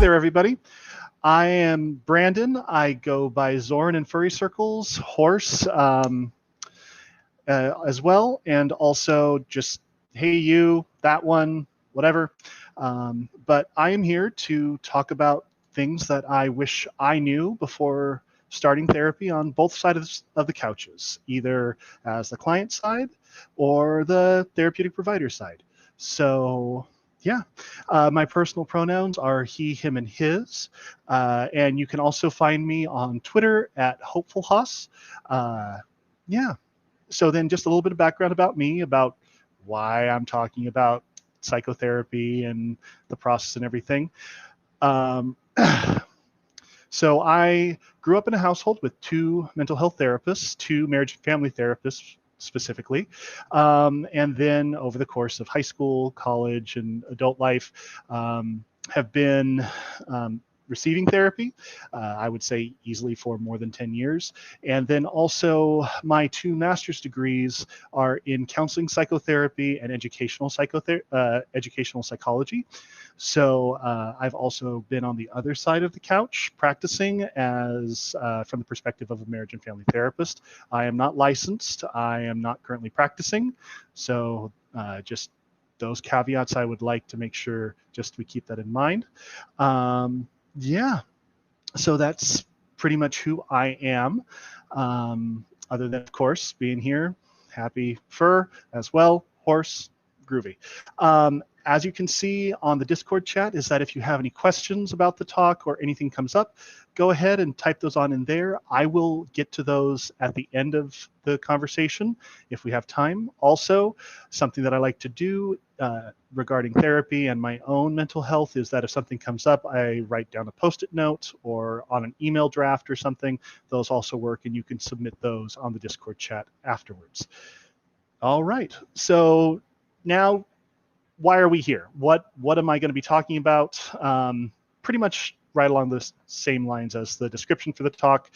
there, everybody. I am Brandyn. I go by Xorin in furry circles, horse as well, and also just, hey, you, that one, whatever. But I am here to talk about things that I wish I knew before starting therapy on both sides of the couches, either as the client side or the therapeutic provider side. So yeah, my personal pronouns are he, him, and his. And you can also find me on Twitter at HopefulHoss. Yeah. So then just a little bit of background about me, about why I'm talking about psychotherapy and the process and everything. So I grew up in a household with two mental health therapists, two marriage and family therapists specifically. And then over the course of high school, college, and adult life, have been receiving therapy, I would say easily for more than 10 years. And then also my two master's degrees are in counseling psychotherapy and educational psychology. So I've also been on the other side of the couch practicing as from the perspective of a marriage and family therapist. I am not licensed. I am not currently practicing. So just those caveats I would like to make sure just we keep that in mind. Yeah, so that's pretty much who I am. Other than, of course, being here, happy fur as well, horse, groovy. As you can see on the Discord chat is that if you have any questions about the talk or anything comes up, go ahead and type those on in there. I will get to those at the end of the conversation if we have time. Also, something that I like to do regarding therapy and my own mental health is that if something comes up, I write down a Post-it note or on an email draft or something. Those also work, and you can submit those on the Discord chat afterwards. All right, so now, why are we here? What am I going to be talking about? Pretty much right along the same lines as the description for the talk.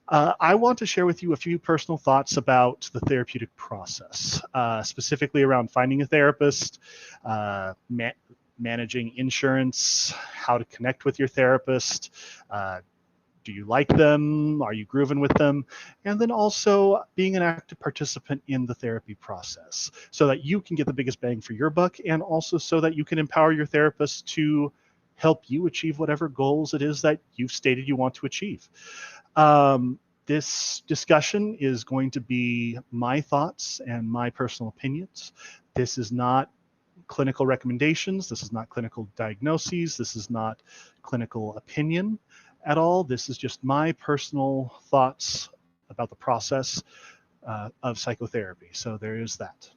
I want to share with you a few personal thoughts about the therapeutic process, specifically around finding a therapist, managing insurance, how to connect with your therapist, do you like them? Are you grooving with them? And then also being an active participant in the therapy process so that you can get the biggest bang for your buck, and also so that you can empower your therapist to help you achieve whatever goals it is that you've stated you want to achieve. This discussion is going to be my thoughts and my personal opinions. This is not clinical recommendations. This is not clinical diagnoses. This is not clinical opinion at all. This is just my personal thoughts about the process of psychotherapy. So there is that.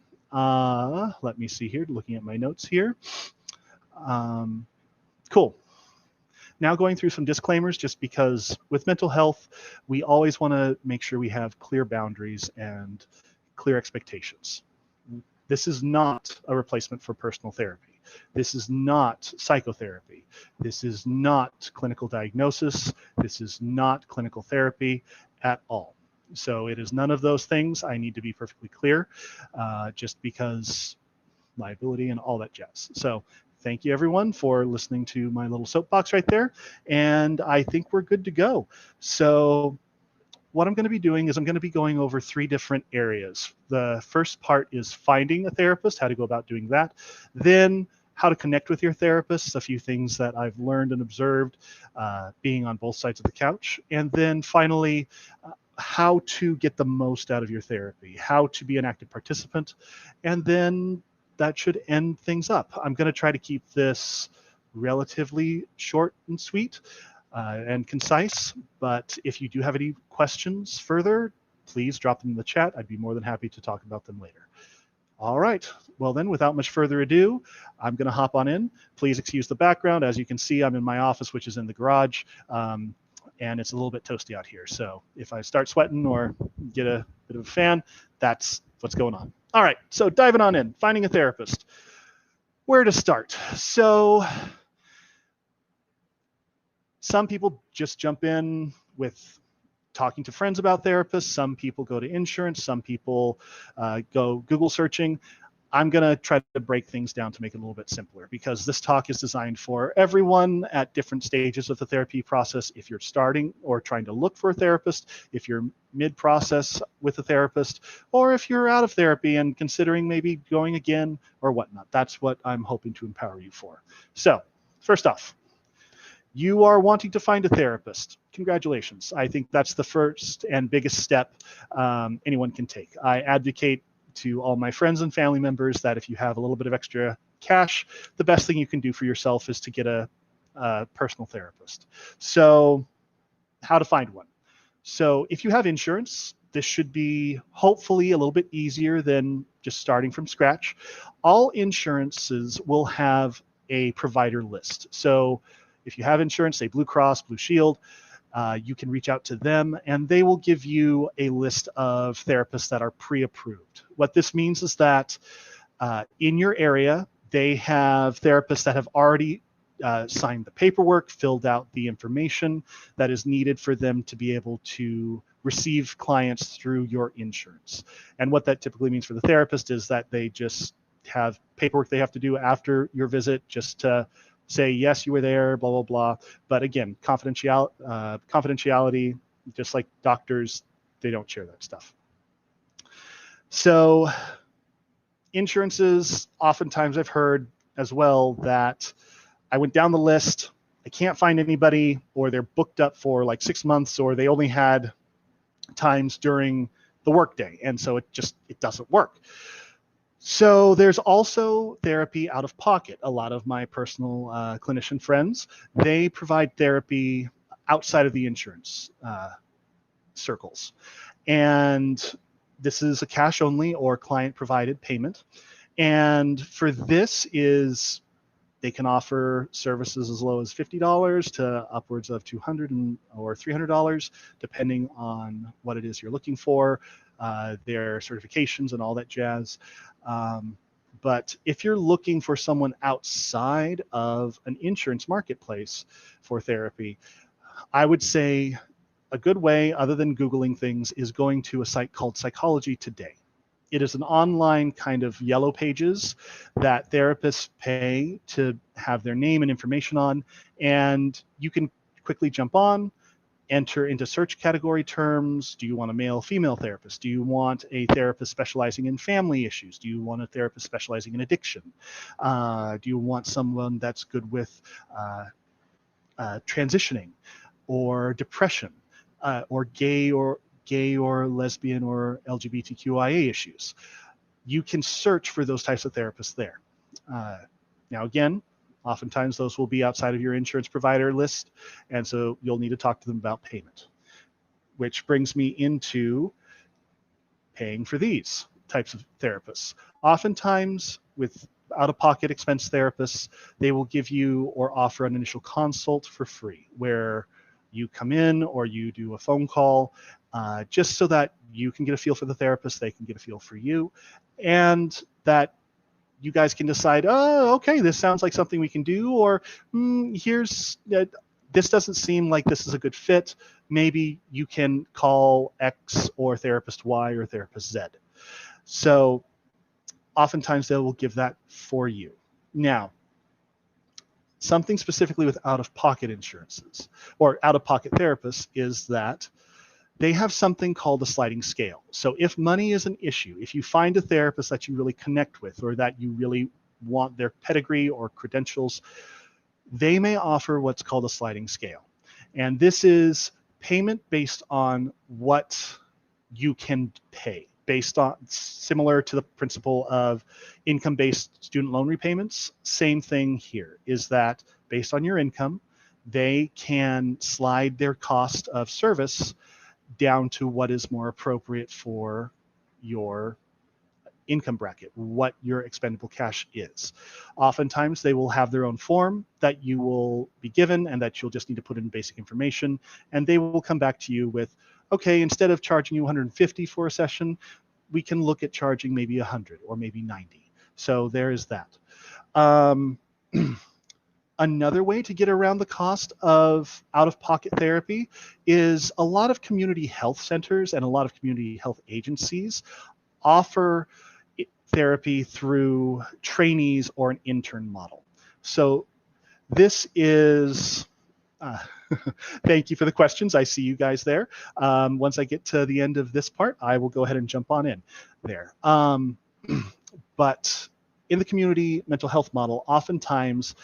Let me see here, looking at my notes here. Cool. Now going through some disclaimers, just because with mental health, we always want to make sure we have clear boundaries and clear expectations. This is not a replacement for personal therapy. This is not psychotherapy. This is not clinical diagnosis. This is not clinical therapy at all. So it is none of those things. I need to be perfectly clear, just because liability and all that jazz. So thank you, everyone, for listening to my little soapbox right there. And I think we're good to go. So what I'm going to be doing is I'm going to be going over 3 different areas. The first part is finding a therapist, how to go about doing that. Then how to connect with your therapist, a few things that I've learned and observed being on both sides of the couch. And then finally, how to get the most out of your therapy, how to be an active participant. And then that should end things up. I'm going to try to keep this relatively short and sweet. And concise, but if you do have any questions further, please drop them in the chat. I'd be more than happy to talk about them later. All right, well then, without much further ado, I'm gonna hop on in. Please excuse the background. As you can see, I'm in my office, which is in the garage, and it's a little bit toasty out here. So if I start sweating or get a bit of a fan, that's what's going on. All right, so diving on in, finding a therapist. Where to start? So some people just jump in with talking to friends about therapists. Some people go to insurance. Some people go Google searching. I'm going to try to break things down to make it a little bit simpler, because this talk is designed for everyone at different stages of the therapy process. If you're starting or trying to look for a therapist, if you're mid-process with a therapist, or if you're out of therapy and considering maybe going again or whatnot. That's what I'm hoping to empower you for. So first off, you are wanting to find a therapist. Congratulations. I think that's the first and biggest step anyone can take. I advocate to all my friends and family members that if you have a little bit of extra cash, the best thing you can do for yourself is to get a personal therapist. So how to find one. So if you have insurance, this should be hopefully a little bit easier than just starting from scratch. All insurances will have a provider list. So if you have insurance, say Blue Cross, Blue Shield, you can reach out to them and they will give you a list of therapists that are pre-approved. What this means is that in your area, they have therapists that have already signed the paperwork, filled out the information that is needed for them to be able to receive clients through your insurance. And what that typically means for the therapist is that they just have paperwork they have to do after your visit just to say, yes, you were there, blah, blah, blah. But again, confidentiality, just like doctors, they don't share that stuff. So insurances, oftentimes I've heard as well that I went down the list, I can't find anybody, or they're booked up for like 6 months, or they only had times during the workday. And so it doesn't work. So there's also therapy out of pocket. A lot of my personal clinician friends, they provide therapy outside of the insurance circles. And this is a cash only or client provided payment. And for this they can offer services as low as $50 to upwards of $200 or $300, depending on what it is you're looking for, their certifications and all that jazz. But if you're looking for someone outside of an insurance marketplace for therapy, I would say a good way, other than Googling things, is going to a site called Psychology Today. It is an online kind of yellow pages that therapists pay to have their name and information on, and you can quickly jump on, enter into search category terms. Do you want a male, female therapist? Do you want a therapist specializing in family issues? Do you want a therapist specializing in addiction? Do you want someone that's good with transitioning or depression or gay or lesbian or LGBTQIA issues? You can search for those types of therapists there. Now, again, oftentimes those will be outside of your insurance provider list, and so you'll need to talk to them about payment, which brings me into paying for these types of therapists. Oftentimes with out-of-pocket expense therapists, they will give you or offer an initial consult for free, where you come in or you do a phone call just so that you can get a feel for the therapist, they can get a feel for you, and that you guys can decide, oh, okay, this sounds like something we can do, or this doesn't seem like this is a good fit. Maybe you can call X or therapist Y or therapist Z. So oftentimes they will give that for you. Now, something specifically with out-of-pocket insurances or out-of-pocket therapists is that they have something called a sliding scale. So if money is an issue, if you find a therapist that you really connect with or that you really want their pedigree or credentials, they may offer what's called a sliding scale. And this is payment based on what you can pay, based on, similar to the principle of income-based student loan repayments. Same thing here, is that based on your income, they can slide their cost of service down to what is more appropriate for your income bracket, what your expendable cash is. Oftentimes they will have their own form that you will be given and that you'll just need to put in basic information, and they will come back to you with, okay, instead of charging you $150 for a session, we can look at charging maybe $100 or maybe $90. So there is that. Another way to get around the cost of out-of-pocket therapy is a lot of community health centers and a lot of community health agencies offer therapy through trainees or an intern model. So this is, thank you for the questions. I see you guys there. Once I get to the end of this part, I will go ahead and jump on in there. But in the community mental health model, oftentimes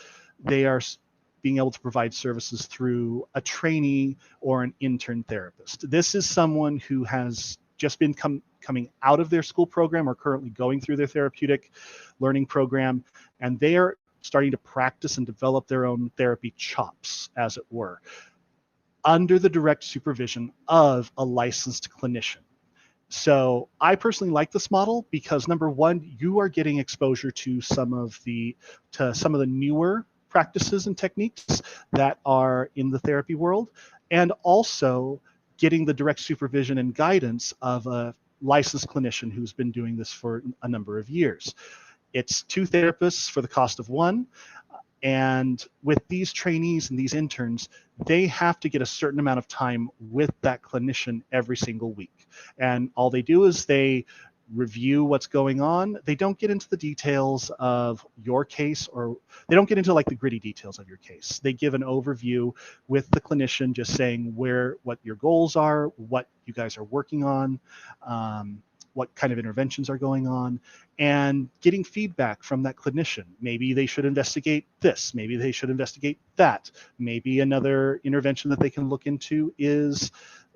they are being able to provide services through a trainee or an intern therapist. This is someone who has just been coming out of their school program or currently going through their therapeutic learning program, and they are starting to practice and develop their own therapy chops, as it were, under the direct supervision of a licensed clinician. So I personally like this model because, number one, you are getting exposure to some of the newer practices and techniques that are in the therapy world, and also getting the direct supervision and guidance of a licensed clinician who's been doing this for a number of years. It's 2 therapists for the cost of 1. And with these trainees and these interns, they have to get a certain amount of time with that clinician every single week. And all they do is they review what's going on. They don't get into the details of your case, or they don't get into like the gritty details of your case. They give an overview with the clinician, just saying what your goals are, what you guys are working on, what kind of interventions are going on, and getting feedback from that clinician. Maybe they should investigate this, maybe they should investigate that, maybe another intervention that they can look into is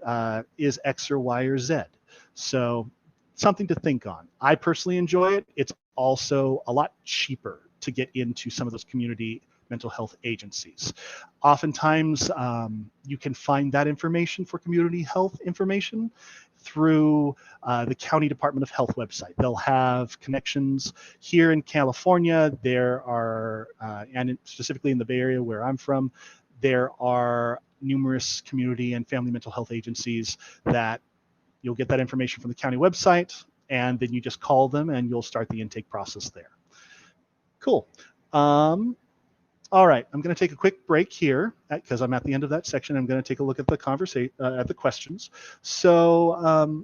X or Y or Z. So something to think on. I personally enjoy it. It's also a lot cheaper to get into some of those community mental health agencies. Oftentimes, you can find that information for community health information through the County Department of Health website. They'll have connections here in California. There are, and specifically in the Bay Area where I'm from, there are numerous community and family mental health agencies that you'll get that information from the county website, and then you just call them and you'll start the intake process there. Cool. All right, I'm going to take a quick break here because I'm at the end of that section. I'm going to take a look at the at the questions. So,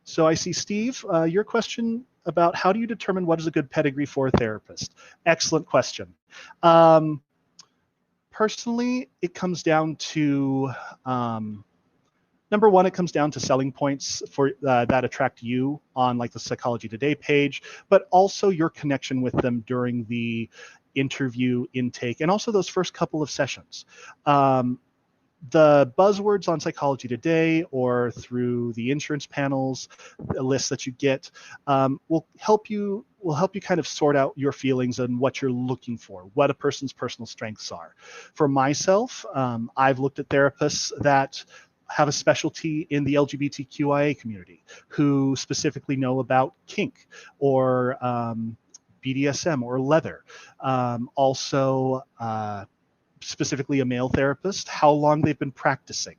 so I see Steve, your question about how do you determine what is a good pedigree for a therapist? Excellent question. Personally, it comes down to number one, it comes down to selling points for that attract you on like the Psychology Today page, but also your connection with them during the interview intake and also those first couple of sessions. The buzzwords on Psychology Today or through the insurance panels, the lists that you get, will help you kind of sort out your feelings and what you're looking for, what a person's personal strengths are. For myself, I've looked at therapists that have a specialty in the LGBTQIA community, who specifically know about kink or BDSM or leather. Also, specifically a male therapist, how long they've been practicing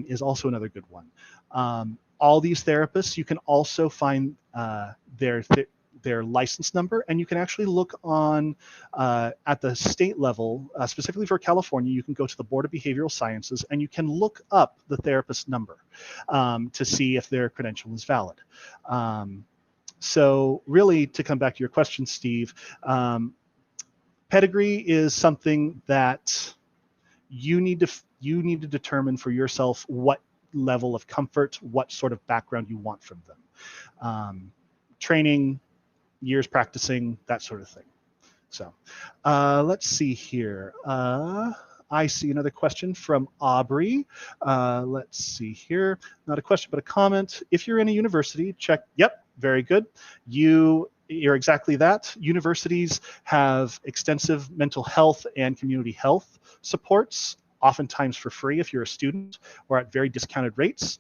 is also another good one. All these therapists, you can also find their license number, and you can actually look on at the state level, specifically for California, you can go to the Board of Behavioral Sciences and you can look up the therapist number to see if their credential is valid. So really, to come back to your question, Steve, pedigree is something that you need to determine for yourself what level of comfort, what sort of background you want from them. Training, years practicing, that sort of thing. So let's see here. I see another question from Aubrey. Let's see here. Not a question, but a comment. If you're in a university, check. Yep, very good. You're exactly that. Universities have extensive mental health and community health supports, oftentimes for free if you're a student, or at very discounted rates.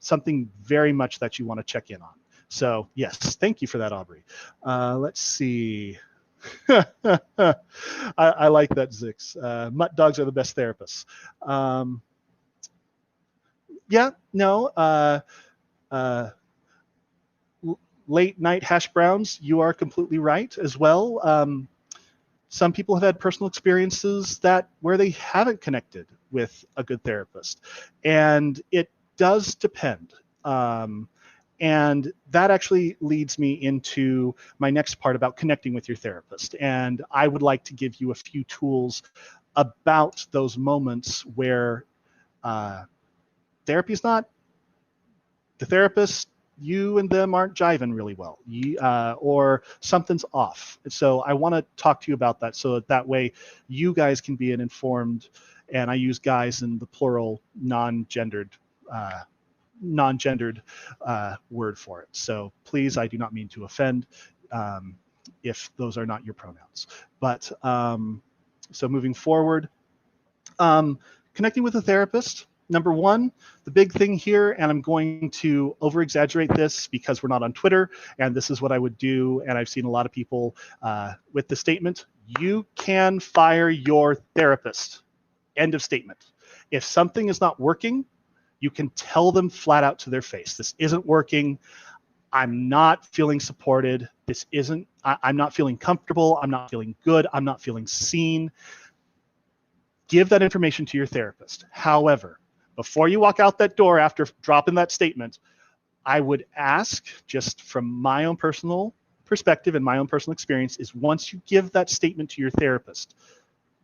Something very much that you want to check in on. So yes, thank you for that, Aubrey. Let's see. I like that, Zix. Mutt dogs are the best therapists. Yeah, no. Late night hash browns, you are completely right as well. Some people have had personal experiences where they haven't connected with a good therapist, and it does depend. And that actually leads me into my next part about connecting with your therapist. And I would like to give you a few tools about those moments where therapy is not, the therapist, you and them aren't jiving really well, or something's off. So I want to talk to you about that, so that way you guys can be an informed, and I use guys in the plural, non-gendered word for it. So please, I do not mean to offend if those are not your pronouns. But so moving forward, connecting with a therapist. Number one, the big thing here, and I'm going to over-exaggerate this because we're not on Twitter, and this is what I would do, and I've seen a lot of people with the statement, you can fire your therapist. End of statement. If something is not working, you can tell them flat out to their face, this isn't working, I'm not feeling supported, I'm not feeling comfortable, I'm not feeling good, I'm not feeling seen. Give that information to your therapist. However, before you walk out that door after dropping that statement, I would ask, just from my own personal perspective and my own personal experience, is once you give that statement to your therapist,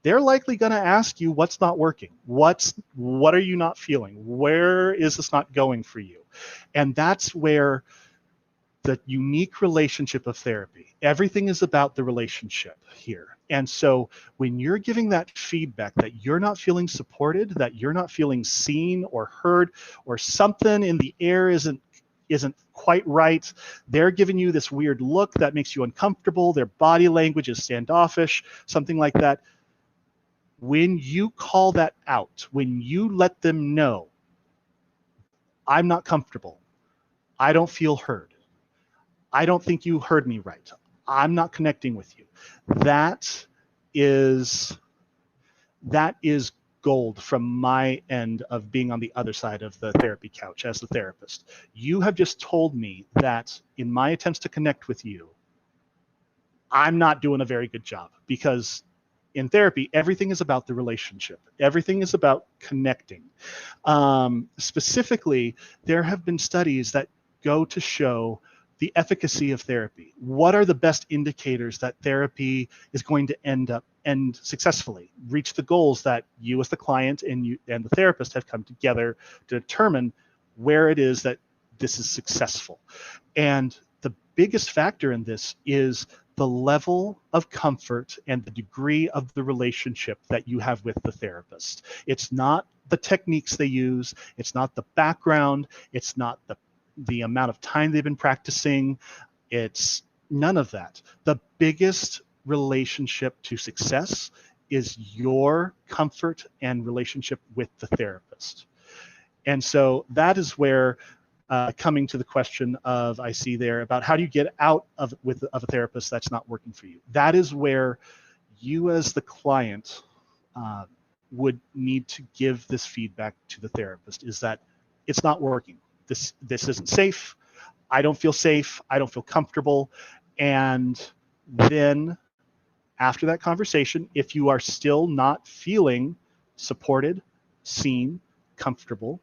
they're likely going to ask you what's not working. What are you not feeling? Where is this not going for you? And that's where the unique relationship of therapy, everything is about the relationship here. And so when you're giving that feedback that you're not feeling supported, that you're not feeling seen or heard, or something in the air isn't quite right, they're giving you this weird look that makes you uncomfortable, their body language is standoffish, something like that. When you call that out, when you let them know, I'm not comfortable, I don't feel heard, I don't think you heard me right, I'm not connecting with you, that is gold from my end of being on the other side of the therapy couch as the therapist. You have just told me that in my attempts to connect with you, I'm not doing a very good job, because in therapy, everything is about the relationship. Everything is about connecting. Specifically, there have been studies that go to show the efficacy of therapy. What are the best indicators that therapy is going to end successfully, reach the goals that you as the client and the therapist have come together to determine where it is that this is successful. And the biggest factor in this is the level of comfort and the degree of the relationship that you have with the therapist. It's not the techniques they use, it's not the background, it's not the amount of time they've been practicing, it's none of that. The biggest relationship to success is your comfort and relationship with the therapist. And so that is where coming to the question of, I see there, about how do you get out of a therapist that's not working for you. That is where you as the client would need to give this feedback to the therapist, is that it's not working. This isn't safe. I don't feel safe. I don't feel comfortable. And then after that conversation, if you are still not feeling supported, seen, comfortable,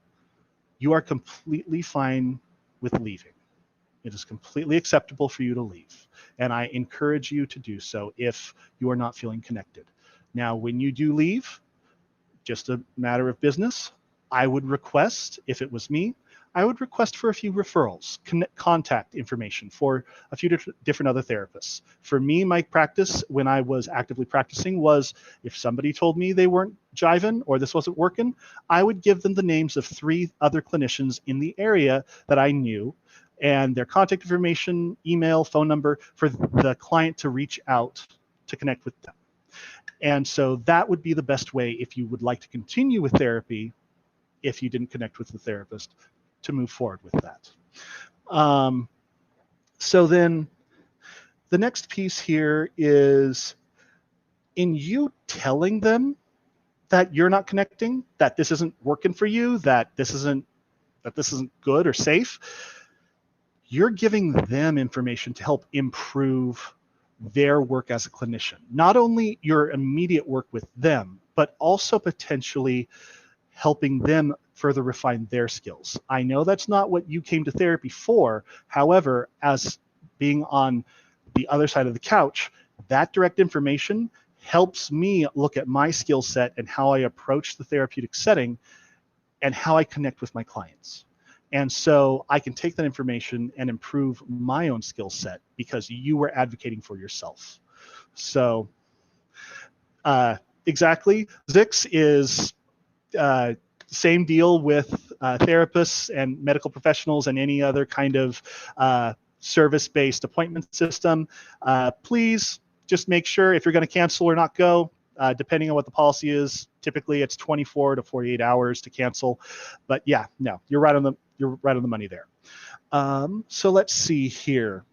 you are completely fine with leaving. It is completely acceptable for you to leave. And I encourage you to do so if you are not feeling connected. Now, when you do leave, just a matter of business, I would request, if it was me, I would request for a few referrals, contact information for a few different other therapists. For me, my practice when I was actively practicing was, if somebody told me they weren't jiving or this wasn't working, I would give them the names of 3 other clinicians in the area that I knew and their contact information, email, phone number, for the client to reach out to connect with them. And so that would be the best way, if you would like to continue with therapy, if you didn't connect with the therapist, to move forward with that. So then the next piece here is, in you telling them that you're not connecting, that this isn't working for you, that this isn't good or safe, you're giving them information to help improve their work as a clinician. Not only your immediate work with them, but also potentially helping them further refine their skills. I know that's not what you came to therapy for. However, as being on the other side of the couch, that direct information helps me look at my skill set and how I approach the therapeutic setting and how I connect with my clients. And so I can take that information and improve my own skill set because you were advocating for yourself. So exactly, Zix is same deal with therapists and medical professionals and any other kind of service-based appointment system. Please just make sure if you're going to cancel or not go, depending on what the policy is, typically it's 24 to 48 hours to cancel. But yeah, no, you're right on the money there. So let's see here.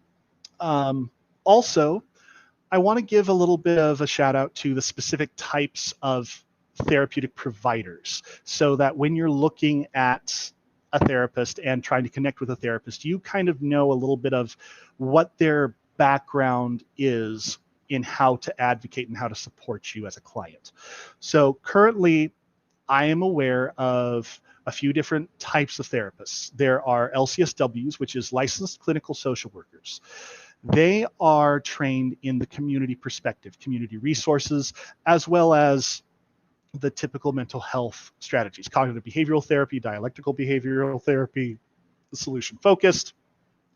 Also, I want to give a little bit of a shout out to the specific types of therapeutic providers, so that when you're looking at a therapist and trying to connect with a therapist, you kind of know a little bit of what their background is in how to advocate and how to support you as a client. So currently, I am aware of a few different types of therapists. There are LCSWs, which is licensed clinical social workers. They are trained in the community perspective, community resources, as well as the typical mental health strategies, cognitive behavioral therapy, dialectical behavioral therapy, the solution focused.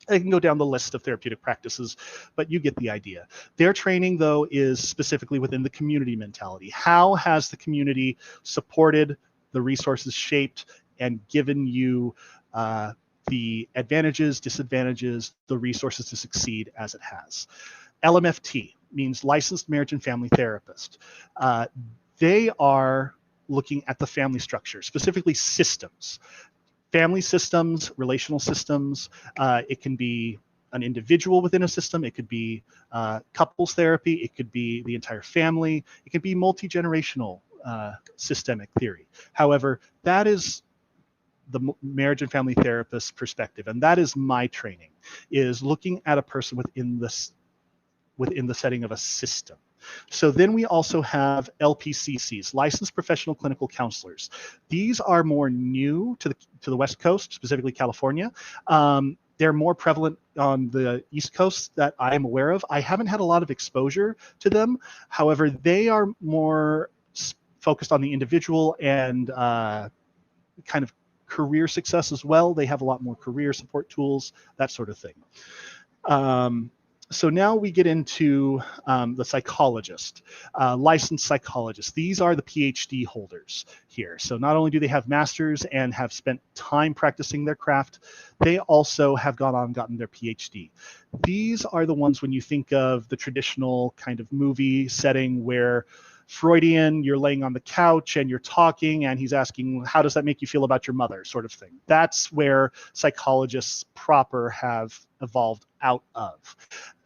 I can go down the list of therapeutic practices, but you get the idea. Their training, though, is specifically within the community mentality. How has the community supported, the resources shaped, and given you the advantages, disadvantages, the resources to succeed as it has? LMFT means Licensed Marriage and Family Therapist. They are looking at the family structure, specifically systems. Family systems, relational systems. It can be an individual within a system. It could be couples therapy. It could be the entire family. It could be multi-generational systemic theory. However, that is the marriage and family therapist perspective, and that is my training, is looking at a person within the setting of a system. So then we also have LPCCs, licensed professional clinical counselors. These are more new to the West Coast, specifically California. They're more prevalent on the East Coast that I am aware of. I haven't had a lot of exposure to them. However, they are more focused on the individual and kind of career success as well. They have a lot more career support tools, that sort of thing. So now we get into the psychologist, licensed psychologist. These are the PhD holders here. So not only do they have masters and have spent time practicing their craft, they also have gone on and gotten their PhD. These are the ones when you think of the traditional kind of movie setting where Freudian, you're laying on the couch and you're talking and he's asking, how does that make you feel about your mother, sort of thing. That's where psychologists proper have evolved out of.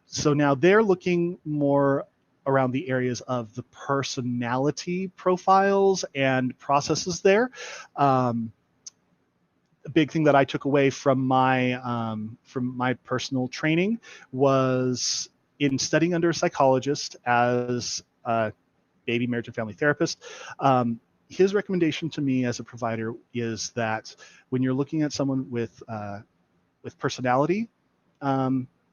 So now they're looking more around the areas of the personality profiles and processes there. A big thing that I took away from my personal training was in studying under a psychologist as a baby marriage and family therapist. His recommendation to me as a provider is that when you're looking at someone with personality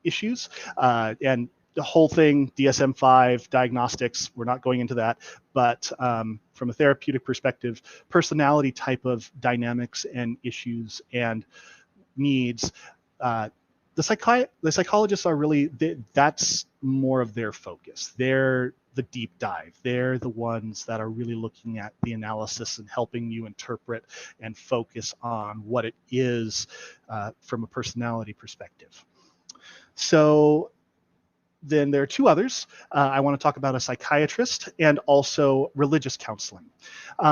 issues, and the whole thing, DSM-5, diagnostics, we're not going into that, but from a therapeutic perspective, personality type of dynamics and issues and needs, the psychologists are really, that's more of their focus. They're the deep dive. They're the ones that are really looking at the analysis and helping you interpret and focus on what it is from a personality perspective. So then there are two others. I want to talk about a psychiatrist and also religious counseling.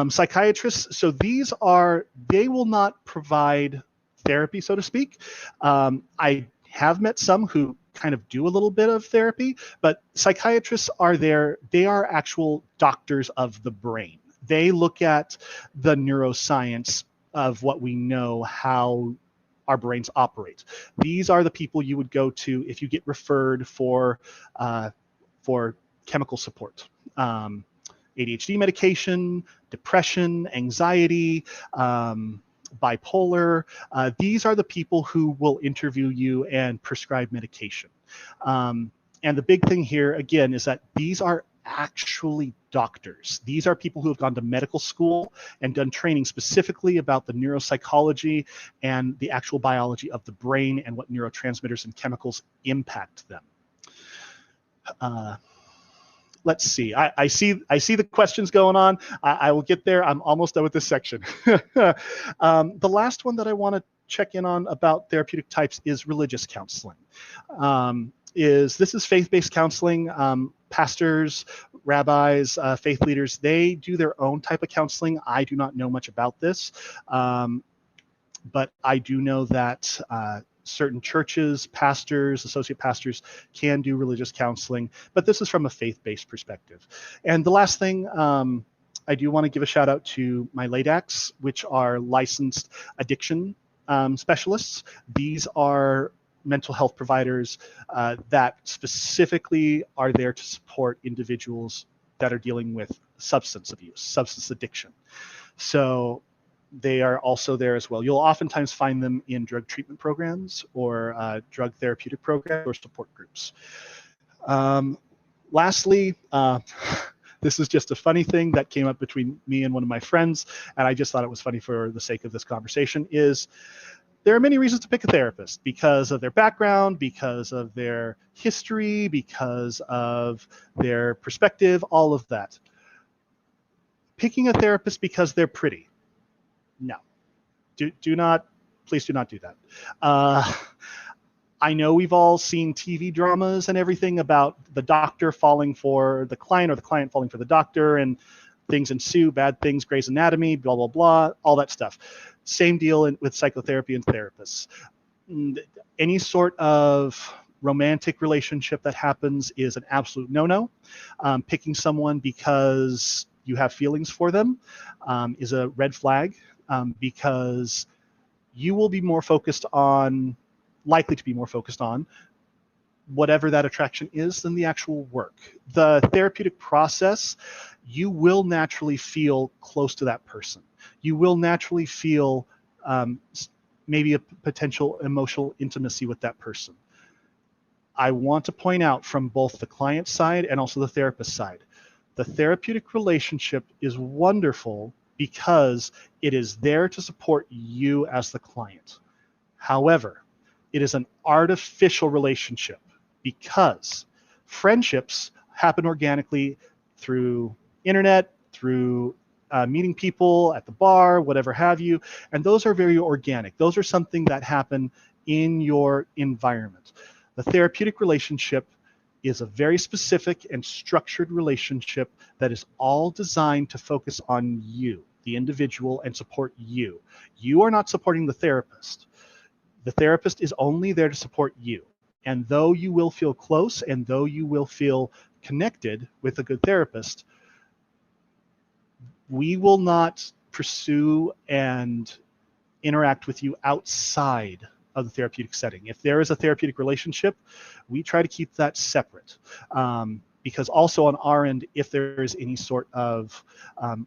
Psychiatrists, so they will not provide therapy, so to speak. I have met some who kind of do a little bit of therapy, but psychiatrists are there. They are actual doctors of the brain. They look at the neuroscience of what we know, how our brains operate. These are the people you would go to if you get referred for chemical support. ADHD medication, depression, anxiety, bipolar. These are the people who will interview you and prescribe medication. And the big thing here, again, is that these are actually doctors. These are people who have gone to medical school and done training specifically about the neuropsychology and the actual biology of the brain and what neurotransmitters and chemicals impact them. Let's see. I see the questions going on. I will get there. I'm almost done with this section. The last one that I want to check in on about therapeutic types is religious counseling. This is faith-based counseling. Pastors, rabbis, faith leaders, they do their own type of counseling. I do not know much about this, but I do know that certain churches, pastors, associate pastors can do religious counseling, but this is from a faith-based perspective. And the last thing, I do want to give a shout out to my LADACs, which are licensed addiction specialists. These are mental health providers that specifically are there to support individuals that are dealing with substance abuse, substance addiction. So they are also there as well. You'll oftentimes find them in drug treatment programs or drug therapeutic programs or support groups. Lastly, this is just a funny thing that came up between me and one of my friends, and I just thought it was funny for the sake of this conversation, is there are many reasons to pick a therapist because of their background, because of their history, because of their perspective, all of that. Picking a therapist because they're pretty. No, please do not do that. I know we've all seen TV dramas and everything about the doctor falling for the client or the client falling for the doctor, and things ensue, bad things, Grey's Anatomy, blah, blah, blah, all that stuff. Same deal with psychotherapy and therapists. Any sort of romantic relationship that happens is an absolute no-no. Picking someone because you have feelings for them is a red flag. Because you will be more focused on, likely to be more focused on, whatever that attraction is than the actual work. The therapeutic process, you will naturally feel close to that person. You will naturally feel maybe a potential emotional intimacy with that person. I want to point out from both the client side and also the therapist side, the therapeutic relationship is wonderful because it is there to support you as the client. However, it is an artificial relationship because friendships happen organically through internet, through meeting people at the bar, whatever have you, and those are very organic. Those are something that happen in your environment. The therapeutic relationship is a very specific and structured relationship that is all designed to focus on you, the individual, and support you. You are not supporting the therapist. The therapist is only there to support you. And though you will feel close and though you will feel connected with a good therapist, we will not pursue and interact with you outside of the therapeutic setting. If there is a therapeutic relationship, we try to keep that separate. Because also on our end, if there is any sort of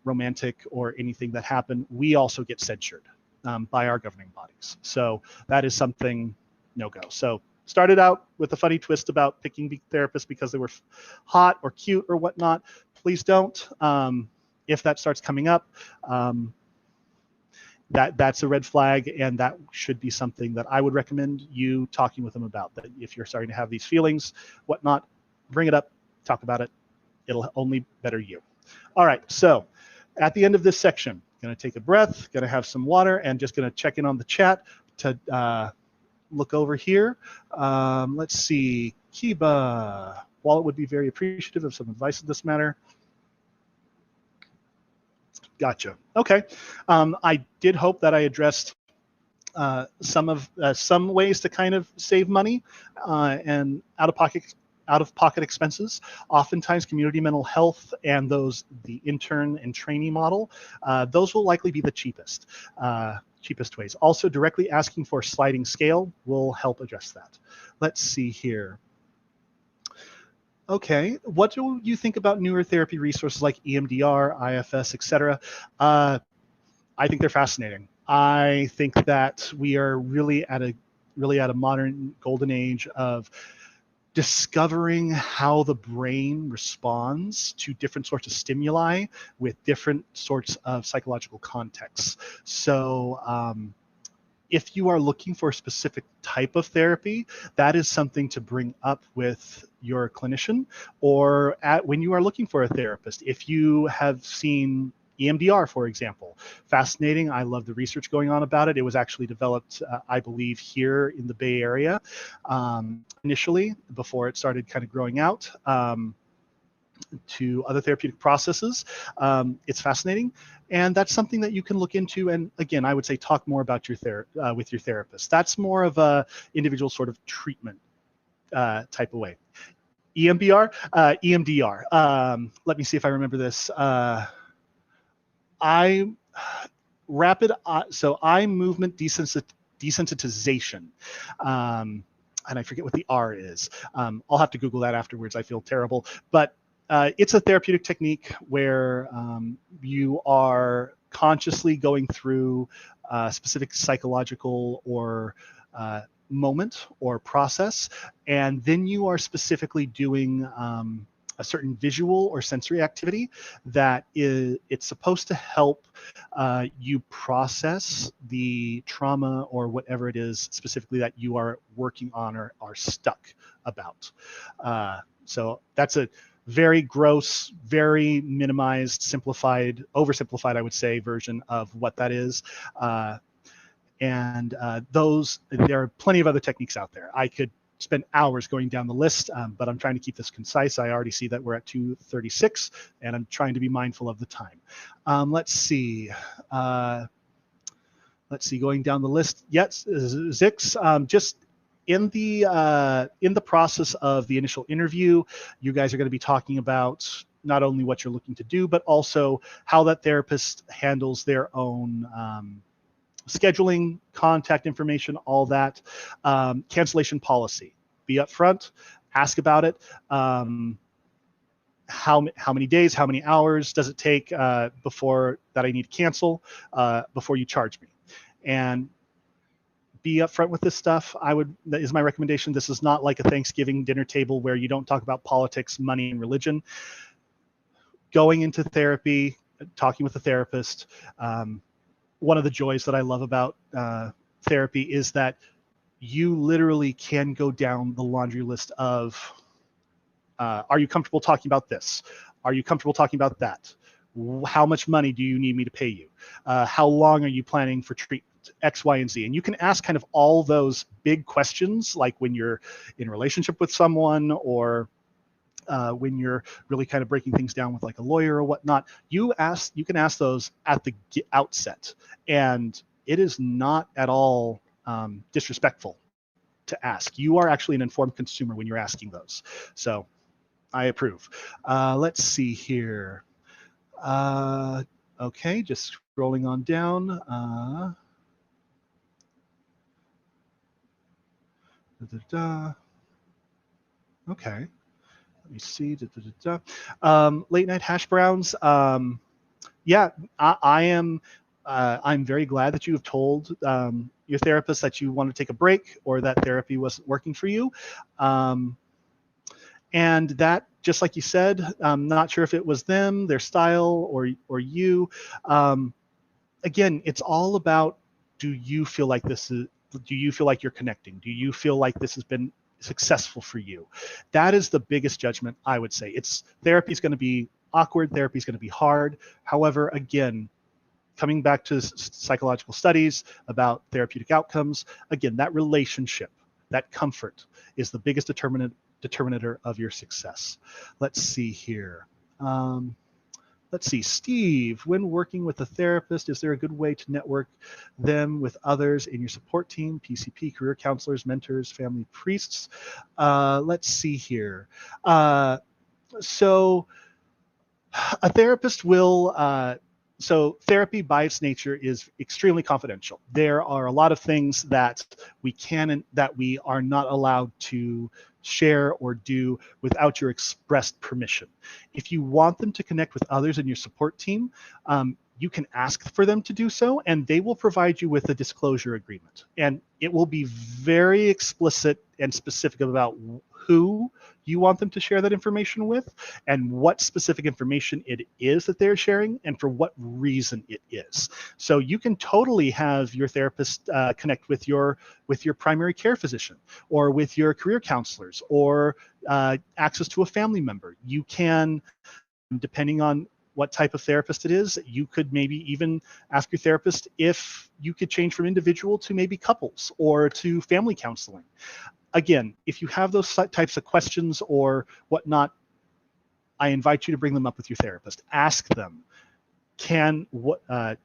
romantic or anything that happened, we also get censured by our governing bodies. So that is something no-go. So started out with a funny twist about picking therapists because they were hot or cute or whatnot. Please don't. If that starts coming up, that's a red flag, and that should be something that I would recommend you talking with them about. That if you're starting to have these feelings, whatnot, bring it up, talk about it. It'll only better you. All right, so at the end of this section, going to take a breath, going to have some water, and just going to check in on the chat to look over here. Let's see, Kiba. Wallet would be very appreciative of some advice in this matter. Gotcha. Okay. I did hope that I addressed some ways to kind of save money and out-of-pocket expenses. Oftentimes, community mental health and the intern and trainee model, those will likely be the cheapest ways. Also, directly asking for a sliding scale will help address that. Let's see here. Okay, what do you think about newer therapy resources like EMDR, IFS, etc.? I think they're fascinating. I think that we are really at a modern golden age of discovering how the brain responds to different sorts of stimuli with different sorts of psychological contexts. So if you are looking for a specific type of therapy, that is something to bring up with your clinician, or when you are looking for a therapist. If you have seen EMDR, for example, fascinating. I love the research going on about it. It was actually developed, I believe, here in the Bay Area initially, before it started kind of growing out to other therapeutic processes. It's fascinating, and that's something that you can look into. And again, I would say talk more about with your therapist. That's more of a individual sort of treatment type of way. EMDR. Let me see if I remember this. Eye movement desensitization. And I forget what the R is. I'll have to Google that afterwards. I feel terrible. But it's a therapeutic technique where you are consciously going through a specific psychological or moment or process, and then you are specifically doing a certain visual or sensory activity that it's supposed to help you process the trauma or whatever it is specifically that you are working on or are stuck about. So that's a very gross, very minimized, simplified, oversimplified, I would say, version of what that is. There are plenty of other techniques out there. I could spend hours going down the list, but I'm trying to keep this concise. I already see that we're at 2:36, and I'm trying to be mindful of the time. Let's see. Going down the list. Yes, Zix, just in the process of the initial interview, you guys are going to be talking about not only what you're looking to do, but also how that therapist handles their own scheduling, contact information, all that. Cancellation policy. Be upfront, ask about it. How many days, how many hours does it take before that I need to cancel before you charge me? And be upfront with this stuff. That is my recommendation. This is not like a Thanksgiving dinner table where you don't talk about politics, money, and religion. Going into therapy, talking with a therapist, one of the joys that I love about therapy is that you literally can go down the laundry list of, are you comfortable talking about this? Are you comfortable talking about that? How much money do you need me to pay you? How long are you planning for treatment? X, Y, and Z. And you can ask kind of all those big questions, like when you're in a relationship with someone, or when you're really kind of breaking things down with like a lawyer or whatnot. You can ask those at the outset, and it is not at all disrespectful to ask. You are actually an informed consumer when you're asking those. So I approve. Let's see here. Okay, just scrolling on down. Okay. Let me see. Late night hash browns. Yeah, I am. I'm very glad that you have told your therapist that you want to take a break or that therapy wasn't working for you. And that, just like you said, I'm not sure if it was them, their style, or you. Again, it's all about, do you feel like you're connecting? Do you feel like this has been successful for you? That is the biggest judgment, I would say. Therapy is going to be awkward. Therapy is going to be hard. However, again, coming back to psychological studies about therapeutic outcomes, again, that relationship, that comfort is the biggest determinator of your success. Let's see here. Let's see, Steve, when working with a therapist, is there a good way to network them with others in your support team, PCP, career counselors, mentors, family priests? Let's see here. So a therapist will, so therapy by its nature is extremely confidential. There are a lot of things that we are not allowed to share or do without your expressed permission. If you want them to connect with others in your support team, you can ask for them to do so, and they will provide you with a disclosure agreement. And it will be very explicit and specific about who you want them to share that information with, and what specific information it is that they're sharing, and for what reason it is. So you can totally have your therapist connect with your primary care physician, or with your career counselors, or access to a family member. You can, depending on what type of therapist it is, you could maybe even ask your therapist if you could change from individual to maybe couples or to family counseling. Again, if you have those types of questions or whatnot, I invite you to bring them up with your therapist. Ask them, I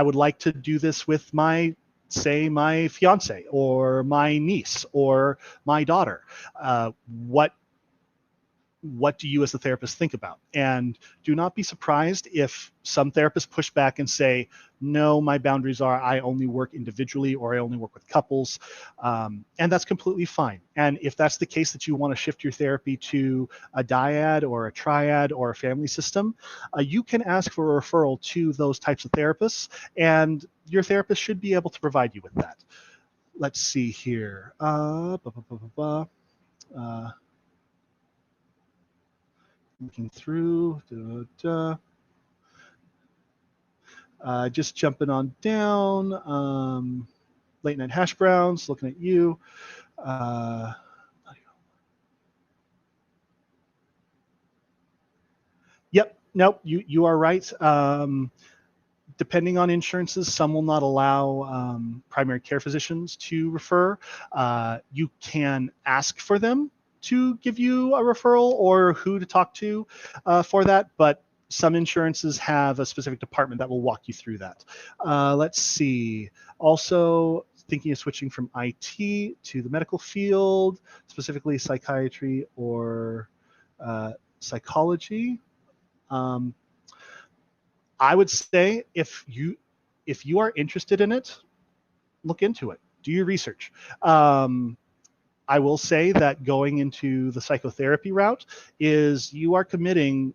would like to do this with my fiance or my niece or my daughter. What do you as the therapist think about? And do not be surprised if some therapists push back and say, no, my boundaries are I only work individually, or I only work with couples. And that's completely fine. And if that's the case, that you want to shift your therapy to a dyad or a triad or a family system, you can ask for a referral to those types of therapists, and your therapist should be able to provide you with that. Let's see here. Looking through, just jumping on down. Late night hash browns, looking at you. Yep, nope, you are right. Depending on insurances, some will not allow primary care physicians to refer. You can ask for them to give you a referral or who to talk to for that, but some insurances have a specific department that will walk you through that. Let's see. Also, thinking of switching from IT to the medical field, specifically psychiatry or psychology. I would say if you are interested in it, look into it. Do your research. I will say that going into the psychotherapy route is you are committing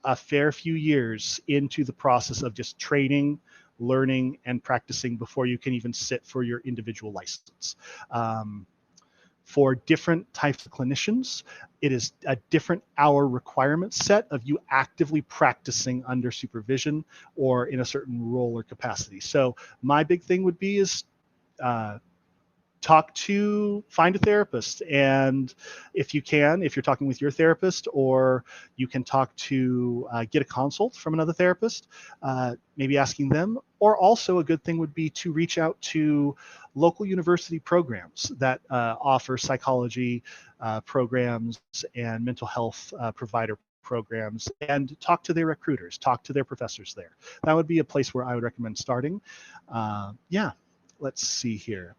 a fair few years into the process of just training, learning, and practicing before you can even sit for your individual license. For different types of clinicians, it is a different hour requirement set of you actively practicing under supervision or in a certain role or capacity. So my big thing would be is find a therapist, and if you're talking with your therapist, or you can talk to get a consult from another therapist, maybe asking them. Or also a good thing would be to reach out to local university programs that offer psychology programs and mental health provider programs, and talk to their recruiters, talk to their professors there. That would be a place where I would recommend starting. Yeah, let's see here.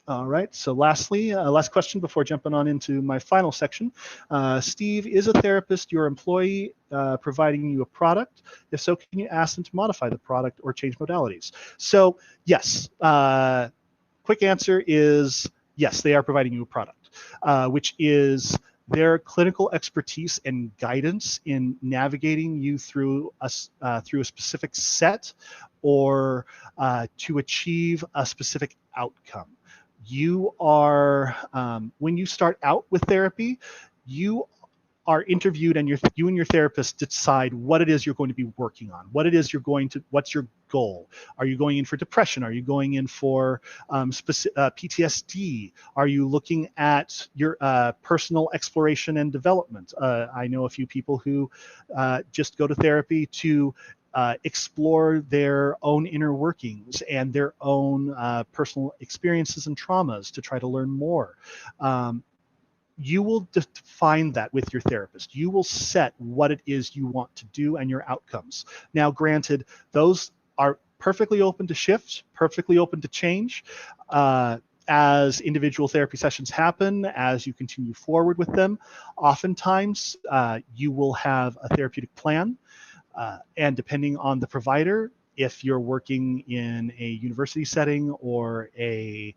All right, so lastly, last question before jumping on into my final section. Steve, is a therapist your employee providing you a product? If so, can you ask them to modify the product or change modalities? So yes, quick answer is yes, they are providing you a product, which is their clinical expertise and guidance in navigating you through a specific set or to achieve a specific outcome. You are, when you start out with therapy, you are interviewed, and you and your therapist decide what it is you're going to be working on, what's your goal. Are you going in for depression? Are you going in for PTSD? Are you looking at your personal exploration and development? I know a few people who just go to therapy to explore their own inner workings and their own personal experiences and traumas to try to learn more. You will define that with your therapist. You will set what it is you want to do and your outcomes. Now, granted, those are perfectly open to shift, perfectly open to change. As individual therapy sessions happen, as you continue forward with them, oftentimes you will have a therapeutic plan. And depending on the provider, if you're working in a university setting or a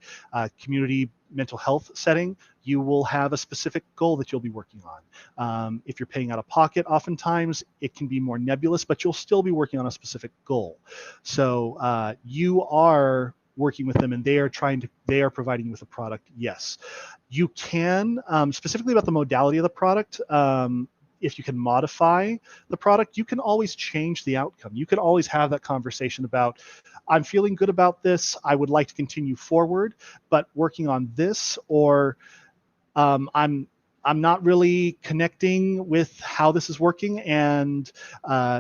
community mental health setting, you will have a specific goal that you'll be working on. If you're paying out of pocket, oftentimes it can be more nebulous, but you'll still be working on a specific goal. So you are working with them and they are providing you with a product. Yes, you can, specifically about the modality of the product, if you can modify the product, you can always change the outcome. You can always have that conversation about, I'm feeling good about this, I would like to continue forward, but working on this, or I'm not really connecting with how this is working, and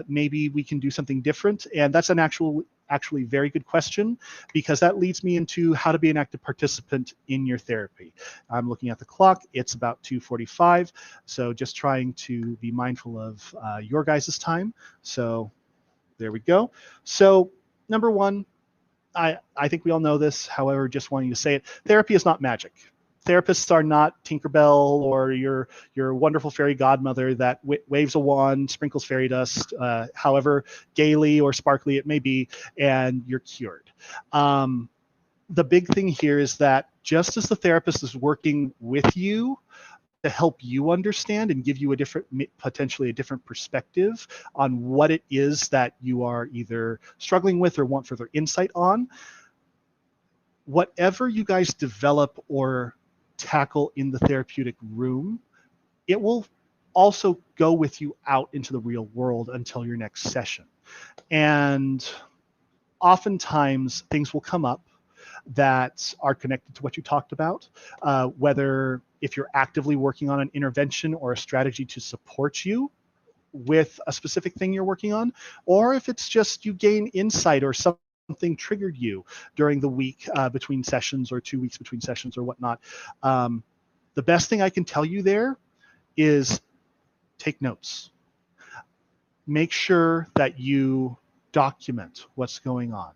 maybe we can do something different. And that's an actually very good question, because that leads me into how to be an active participant in your therapy. I'm looking at the clock, it's about 2:45, so just trying to be mindful of your guys' time. So there we go. So number one, I think we all know this, however, just wanting to say it, therapy is not magic. Therapists are not Tinkerbell or your wonderful fairy godmother that waves a wand, sprinkles fairy dust, however gaily or sparkly it may be, and you're cured. The big thing here is that just as the therapist is working with you to help you understand and give you potentially a different perspective on what it is that you are either struggling with or want further insight on, whatever you guys develop or tackle in the therapeutic room, it will also go with you out into the real world until your next session. And oftentimes things will come up that are connected to what you talked about, whether if you're actively working on an intervention or a strategy to support you with a specific thing you're working on, or if it's just you gain insight or something triggered you during the week between sessions, or 2 weeks between sessions or whatnot. The best thing I can tell you there is take notes. Make sure that you document what's going on.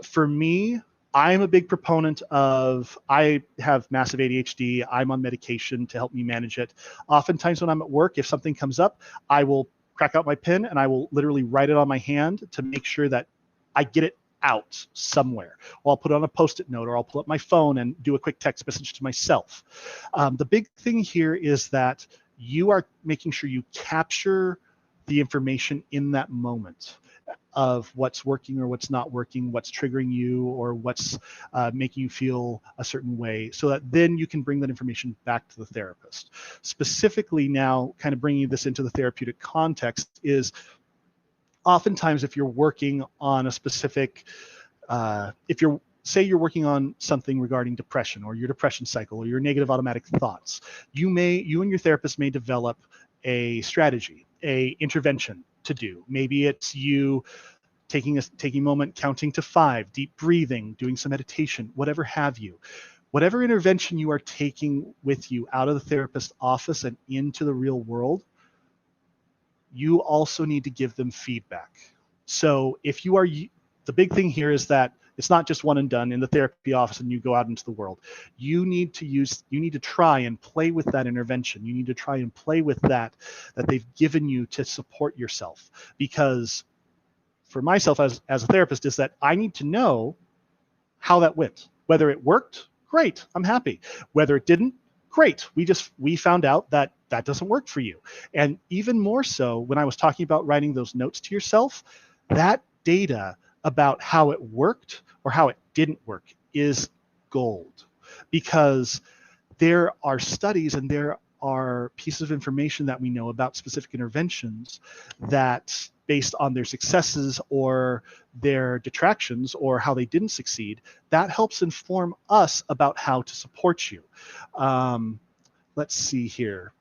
For me, I'm a big proponent of, I have massive ADHD. I'm on medication to help me manage it. Oftentimes when I'm at work, if something comes up, I will crack out my pen and I will literally write it on my hand to make sure that I get it out somewhere. Or I'll put it on a Post-it note, or I'll pull up my phone and do a quick text message to myself. The big thing here is that you are making sure you capture the information in that moment of what's working or what's not working, what's triggering you, or what's making you feel a certain way, so that then you can bring that information back to the therapist. Specifically now, kind of bringing this into the therapeutic context, is oftentimes if you're working on a specific, say you're working on something regarding depression or your depression cycle or your negative automatic thoughts, you and your therapist may develop a strategy, a intervention to do. Maybe it's you taking a moment, counting to 5, deep breathing, doing some meditation, whatever have you. Whatever intervention you are taking with you out of the therapist's office and into the real world, you also need to give them feedback. So if you are, the big thing here is that it's not just one and done in the therapy office and you go out into the world. You need to try and play with that intervention. You need to try and play with that they've given you to support yourself. Because for myself as a therapist, is that I need to know how that went. Whether it worked, great, I'm happy. Whether it didn't, great, we found out that doesn't work for you. And even more so, when I was talking about writing those notes to yourself, that data about how it worked or how it didn't work is gold, because there are studies and there are pieces of information that we know about specific interventions that, based on their successes or their detractions or how they didn't succeed, that helps inform us about how to support you. Let's see here.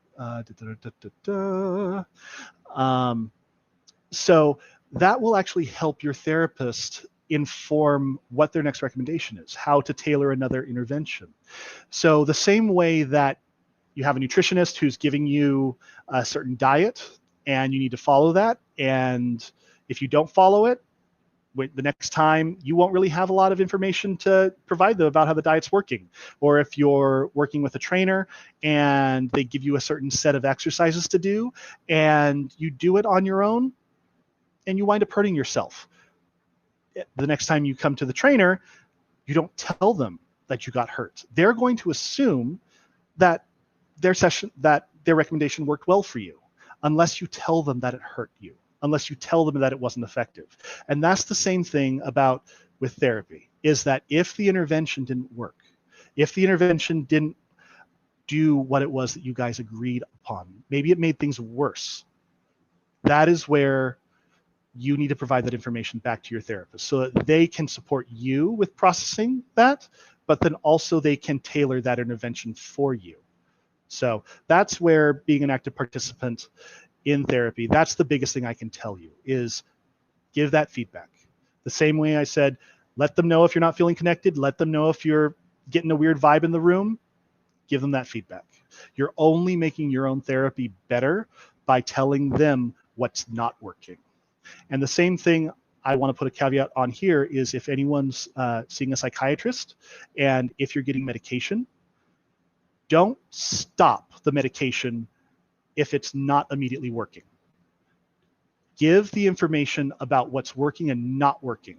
So that will actually help your therapist inform what their next recommendation is, how to tailor another intervention. So the same way that you have a nutritionist who's giving you a certain diet and you need to follow that, and if you don't follow it, the next time you won't really have a lot of information to provide them about how the diet's working. Or if you're working with a trainer and they give you a certain set of exercises to do and you do it on your own and you wind up hurting yourself. the next time you come to the trainer, you don't tell them that you got hurt. They're going to assume that their recommendation worked well for you, unless you tell them that it hurt you, unless you tell them that it wasn't effective. And that's the same thing with therapy, is that if the intervention didn't work, if the intervention didn't do what it was that you guys agreed upon, maybe it made things worse, that is where you need to provide that information back to your therapist so that they can support you with processing that, but then also they can tailor that intervention for you. So that's where being an active participant in therapy, that's the biggest thing I can tell you, is give that feedback. The same way I said, let them know if you're not feeling connected, let them know if you're getting a weird vibe in the room, give them that feedback. You're only making your own therapy better by telling them what's not working. And the same thing I want to put a caveat on here is if anyone's seeing a psychiatrist and if you're getting medication, don't stop the medication if it's not immediately working. Give the information about what's working and not working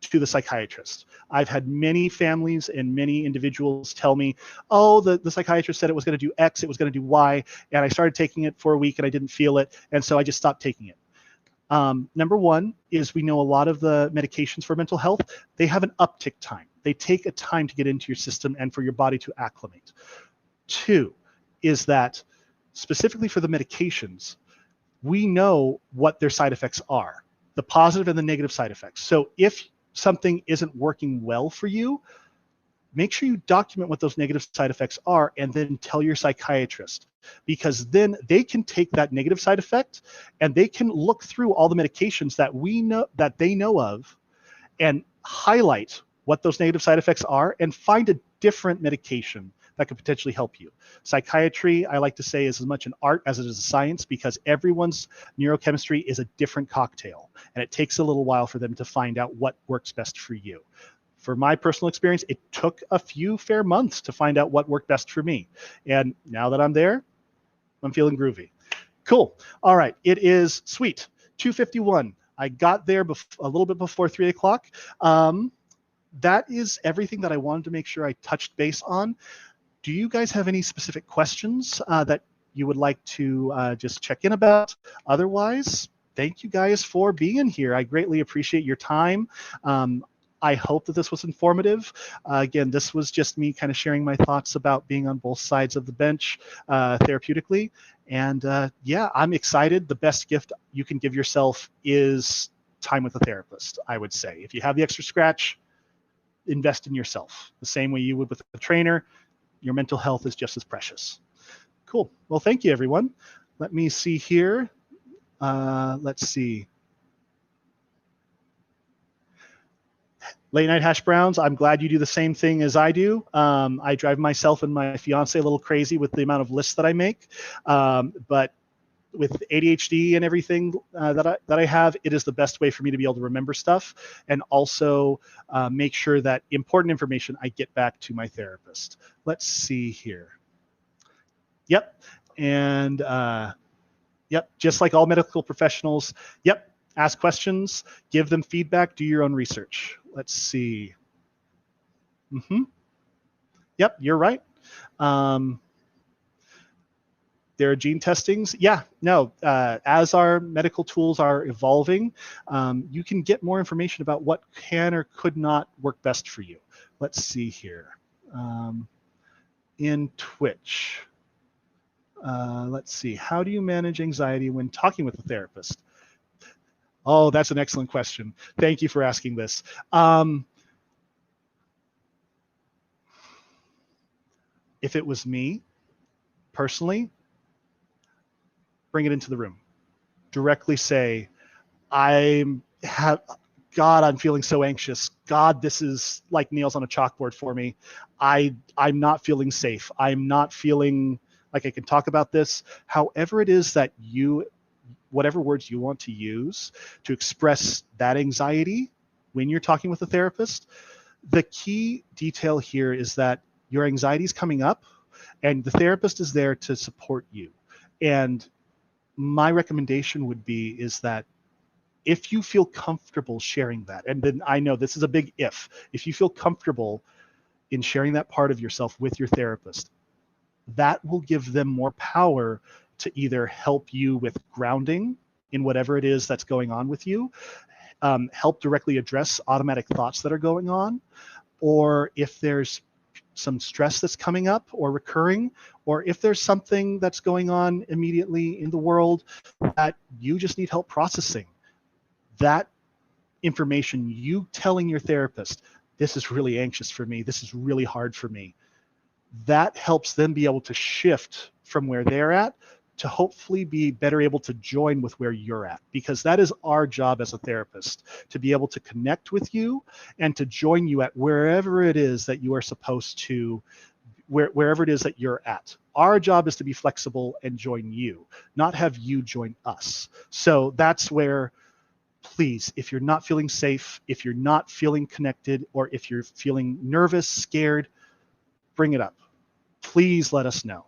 to the psychiatrist. I've had many families and many individuals tell me, oh, the psychiatrist said it was going to do X, it was going to do Y, and I started taking it for a week and I didn't feel it, and so I just stopped taking it. Number one is we know a lot of the medications for mental health, they have an uptick time. They take a time to get into your system and for your body to acclimate. Two is that specifically for the medications, we know what their side effects are, the positive and the negative side effects. So if something isn't working well for you, make sure you document what those negative side effects are and then tell your psychiatrist, because then they can take that negative side effect and they can look through all the medications that they know of and highlight what those negative side effects are and find a different medication that could potentially help you. Psychiatry, I like to say, is as much an art as it is a science, because everyone's neurochemistry is a different cocktail, and it takes a little while for them to find out what works best for you. For my personal experience, it took a few fair months to find out what worked best for me. And now that I'm there, I'm feeling groovy. Cool. All right. It is sweet. 2:51. I got there a little bit before 3 o'clock. That is everything that I wanted to make sure I touched base on. Do you guys have any specific questions that you would like to just check in about? Otherwise, thank you guys for being here. I greatly appreciate your time. I hope that this was informative. Again, this was just me kind of sharing my thoughts about being on both sides of the bench therapeutically. And yeah, I'm excited. The best gift you can give yourself is time with a therapist, I would say. If you have the extra scratch, invest in yourself. The same way you would with a trainer, your mental health is just as precious. Cool. Well, thank you, everyone. Let me see here. Let's see. Late night hash browns, I'm glad you do the same thing as I do. I drive myself and my fiance a little crazy with the amount of lists that I make. But with ADHD and everything that I have, it is the best way for me to be able to remember stuff and also make sure that important information I get back to my therapist. Let's see here. Yep. And yep, just like all medical professionals, yep, ask questions, give them feedback, do your own research. Let's see. Yep, you're right. There are gene testings. Yeah, no, as our medical tools are evolving, you can get more information about what can or could not work best for you. Let's see here. In Twitch, let's see. How do you manage anxiety when talking with a therapist? Oh, that's an excellent question. Thank you for asking this. If it was me, personally, bring it into the room. Directly say, God, I'm feeling so anxious. God, this is like nails on a chalkboard for me. I'm not feeling safe. I'm not feeling like I can talk about this. However it is that whatever words you want to use to express that anxiety when you're talking with a therapist, the key detail here is that your anxiety is coming up and the therapist is there to support you. And my recommendation would be is that If you feel comfortable sharing that, and then I know this is a big if you feel comfortable in sharing that part of yourself with your therapist, that will give them more power to either help you with grounding in whatever it is that's going on with you, help directly address automatic thoughts that are going on, or if there's some stress that's coming up or recurring, or if there's something that's going on immediately in the world that you just need help processing. That information, you telling your therapist, this is really anxious for me, this is really hard for me, that helps them be able to shift from where they're at to hopefully be better able to join with where you're at, because that is our job as a therapist, to be able to connect with you and to join you at wherever it is that you are supposed to, wherever it is that you're at. Our job is to be flexible and join you, not have you join us. So that's where, please, if you're not feeling safe, if you're not feeling connected, or if you're feeling nervous, scared, bring it up. Please let us know.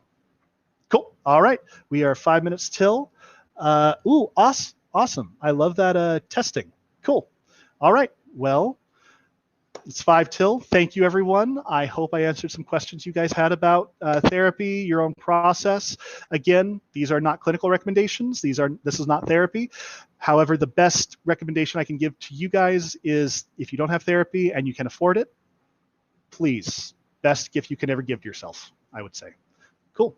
Cool. All right. We are 5 minutes till. Awesome. I love that testing. Cool. All right. Well, it's 5 till. Thank you, everyone. I hope I answered some questions you guys had about therapy, your own process. Again, these are not clinical recommendations. This is not therapy. However, the best recommendation I can give to you guys is, if you don't have therapy and you can afford it, please, best gift you can ever give to yourself, I would say. Cool.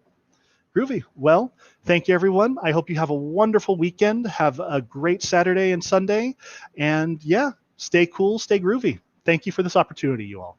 Groovy. Well, thank you, everyone. I hope you have a wonderful weekend. Have a great Saturday and Sunday. And yeah, stay cool, stay groovy. Thank you for this opportunity, you all.